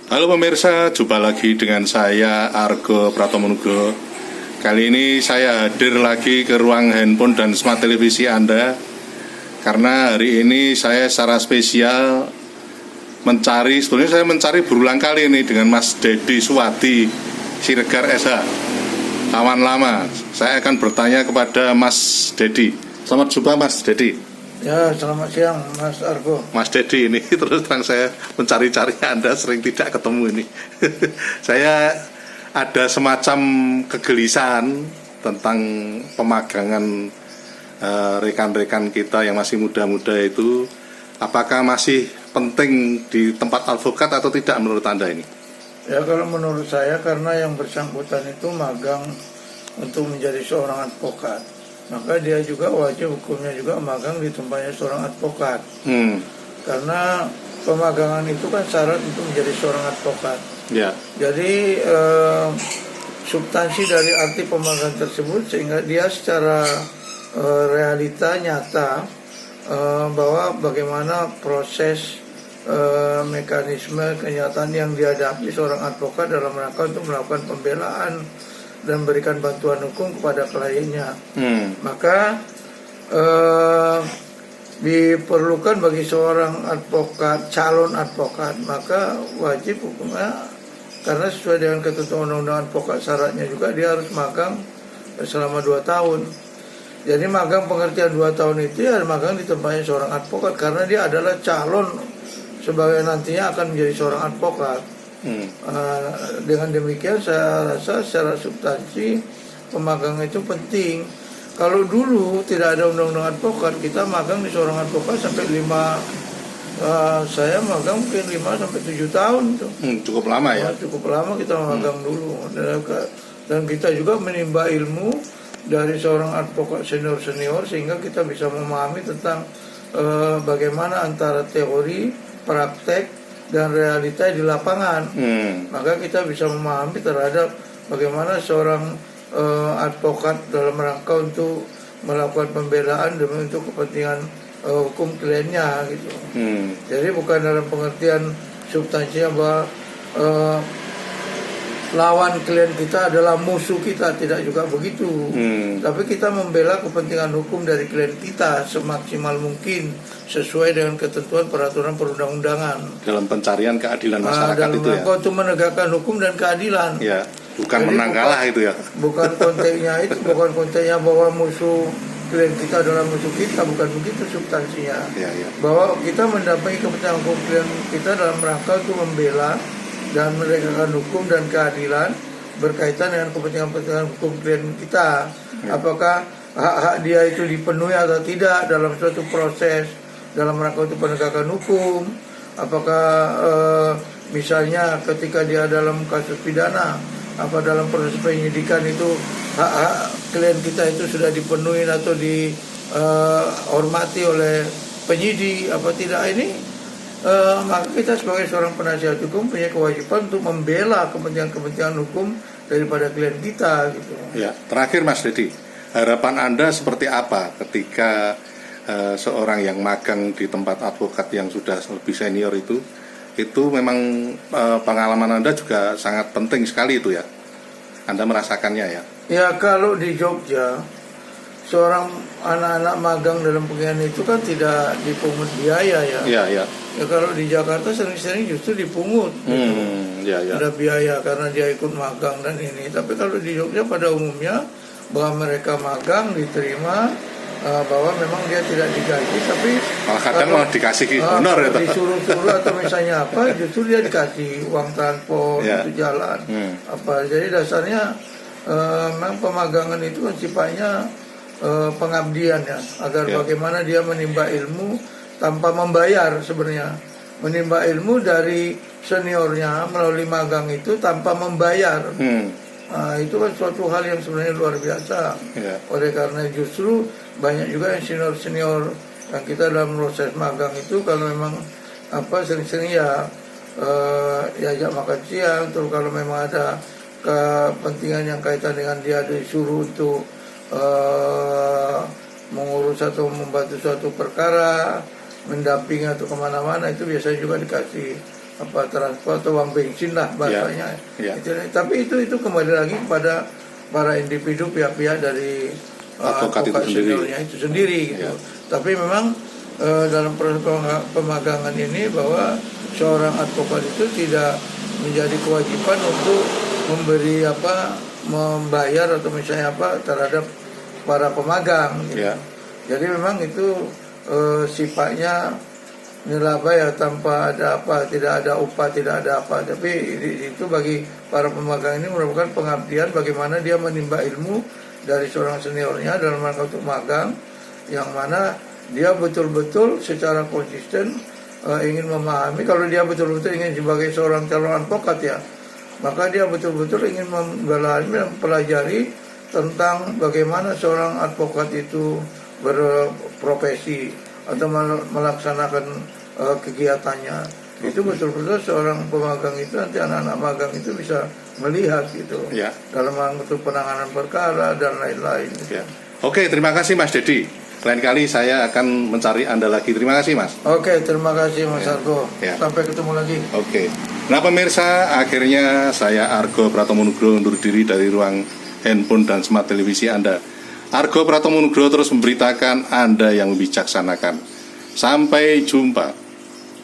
Halo pemirsa, jumpa lagi dengan saya Argo Pratomonugo. Kali ini saya hadir lagi ke ruang handphone dan smart televisi Anda, karena hari ini saya secara spesial sebetulnya saya mencari berulang kali ini dengan Mas Dedi Suwadi Siregar SH, kawan lama. Saya akan bertanya kepada Mas Dedi. Selamat jumpa Mas Dedi. Ya, selamat siang Mas Argo. Mas Dedi ini terus terang saya mencari-cari Anda, sering tidak ketemu ini. Saya ada semacam kegelisahan tentang pemagangan rekan-rekan kita yang masih muda-muda itu. Apakah masih penting di tempat advokat atau tidak menurut Anda ini? Ya, kalau menurut saya karena yang bersangkutan itu magang untuk menjadi seorang advokat, maka dia juga wajib hukumnya juga magang di tempatnya seorang advokat. Karena pemagangan itu kan syarat untuk menjadi seorang advokat. Ya. Jadi substansi dari arti pemagangan tersebut sehingga dia secara realita nyata bahwa bagaimana proses mekanisme kenyataan yang dihadapi seorang advokat dalam rangka untuk melakukan pembelaan dan memberikan bantuan hukum kepada kliennya. Maka diperlukan bagi seorang advokat, calon advokat, maka wajib hukumnya, karena sesuai dengan ketentuan undang-undang advokat, syaratnya juga dia harus magang selama 2 tahun. Jadi magang pengertian 2 tahun itu ya magang di tempatnya seorang advokat, karena dia adalah calon sebagai nantinya akan menjadi seorang advokat. Dengan demikian saya rasa secara substansi pemagangan itu penting. Kalau dulu tidak ada undang-undang advokat, kita magang di seorang advokat sampai 5, saya magang mungkin 5 sampai 7 tahun tuh. Cukup lama ya? Cukup lama kita magang dulu. Dan kita juga menimba ilmu dari seorang advokat senior-senior sehingga kita bisa memahami tentang bagaimana antara teori, praktek, dan realita di lapangan. Maka kita bisa memahami terhadap bagaimana seorang advokat dalam rangka untuk melakukan pembelaan demi untuk kepentingan hukum kliennya gitu. Jadi bukan dalam pengertian substansinya bahwa lawan klien kita adalah musuh kita, tidak juga begitu. Tapi kita membela kepentingan hukum dari klien kita semaksimal mungkin sesuai dengan ketentuan peraturan perundang-undangan Dalam pencarian keadilan masyarakat itu ya? Untuk menegakkan hukum dan keadilan. Ya, bukan jadi menang kalah itu ya? Bukan konteksnya itu, bukan konteksnya bahwa musuh klien kita adalah musuh kita, bukan begitu substansinya. Ya. Bahwa kita mendampingi kepentingan hukum klien kita dalam rangka untuk membela dan menegakkan hukum dan keadilan berkaitan dengan kepentingan hukum klien kita. Apakah hak-hak dia itu dipenuhi atau tidak dalam suatu proses dalam rangka untuk penegakan hukum. Apakah misalnya ketika dia dalam kasus pidana, apa dalam proses penyidikan itu hak-hak klien kita itu sudah dipenuhi atau dihormati oleh penyidik apa tidak, ini maka kita sebagai seorang penasihat hukum punya kewajiban untuk membela kepentingan hukum daripada klien kita gitu. Ya, terakhir Mas Dedi, harapan Anda seperti apa ketika seorang yang magang di tempat advokat yang sudah lebih senior itu memang pengalaman Anda juga sangat penting sekali itu ya? Anda merasakannya ya? Ya, kalau di Jogja seorang anak-anak magang dalam pengadilan itu kan tidak dipungut biaya ya. Iya. Ya, kalau di Jakarta sering-sering justru dipungut. Ya. Ada biaya karena dia ikut magang dan ini. Tapi kalau di Jogja pada umumnya bahwa mereka magang diterima, bahwa memang dia tidak digaji, tapi malah kadang malah dikasih honor itu. Disuruh-suruh atau misalnya apa, justru dia dikasih uang transport untuk jalan. Jadi dasarnya memang pemagangan itu kan sifatnya pengabdian ya, agar bagaimana dia menimba ilmu tanpa membayar sebenarnya. Menimba ilmu dari seniornya melalui magang itu tanpa membayar. Itu kan suatu hal yang sebenarnya luar biasa. Oleh karena justru banyak juga yang senior-senior yang kita dalam proses magang itu kalau memang sering-sering diajak makan siang, terus kalau memang ada kepentingan yang kaitan dengan dia disuruh untuk mengurus atau membantu suatu perkara, mendampingi atau kemana-mana, itu biasanya juga dikasih transport atau uang bensin lah bahasanya. Tapi itu kembali lagi kepada para individu, pihak-pihak dari advokat itu sendiri gitu. Tapi memang dalam proses pemagangan ini bahwa seorang advokat itu tidak menjadi kewajiban untuk memberi membayar atau misalnya terhadap para pemagang gitu. Jadi memang itu sifatnya nilaba ya, tanpa ada tidak ada upah, tidak ada apa. Tapi itu bagi para pemagang ini merupakan pengabdian, bagaimana dia menimba ilmu dari seorang seniornya dalam rangka untuk magang, yang mana dia betul-betul secara konsisten ingin memahami. Kalau dia betul-betul ingin sebagai seorang calon advokat ya, maka dia betul-betul ingin mempelajari tentang bagaimana seorang advokat itu berprofesi atau melaksanakan kegiatannya. Itu betul-betul seorang pemagang itu, nanti anak-anak magang itu bisa melihat gitu dalam untuk penanganan perkara dan lain-lain gitu. Oke, terima kasih Mas Dedi. Lain kali saya akan mencari Anda lagi. Terima kasih Mas. Oke, terima kasih Mas Argo. Sampai ketemu lagi. Oke. Nah pemirsa, akhirnya saya Argo Pratomo Nugroho undur diri dari ruang handphone dan smart televisi Anda. Argo Pratomo Nugroho terus memberitakan, Anda yang membijaksanakan. Sampai jumpa.